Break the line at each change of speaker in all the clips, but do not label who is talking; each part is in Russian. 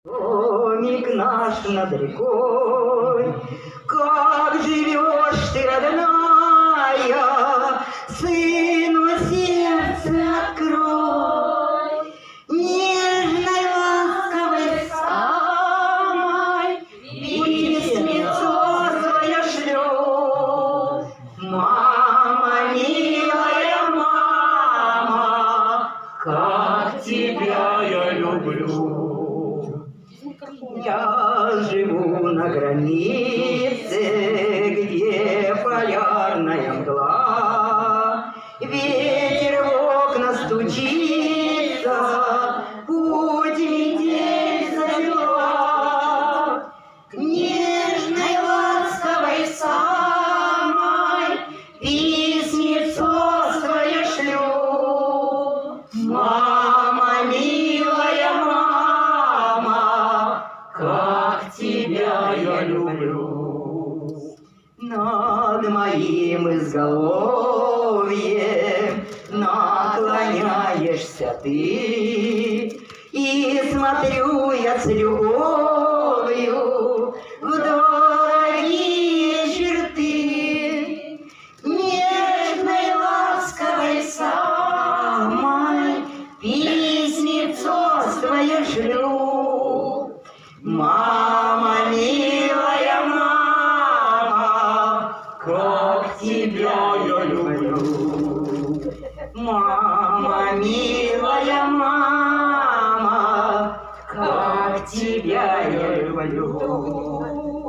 Домик наш над рекой, как живешь ты, родная, сыну сердце открой, нежной, ласковой самой письмецо свое шлю. Мама, милая мама, как тебя я люблю. Я живу на границе, где полярная мгла, ветер в окна стучится, путь метель завела. Нежной, ласковой самой письмецо свое шлю. Мама, милая мама, как тебя я люблю. Над моим изголовьем наклоняешься ты, и смотрю я с любовью в дорогие черты. Нежной, ласковой самой письмецо свое шлю. Мама, милая мама, как тебя я люблю. Мама, милая мама, как тебя я люблю.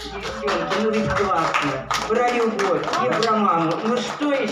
Девчонки, ну ведь классно. Про любовь и про маму. Ну что еще?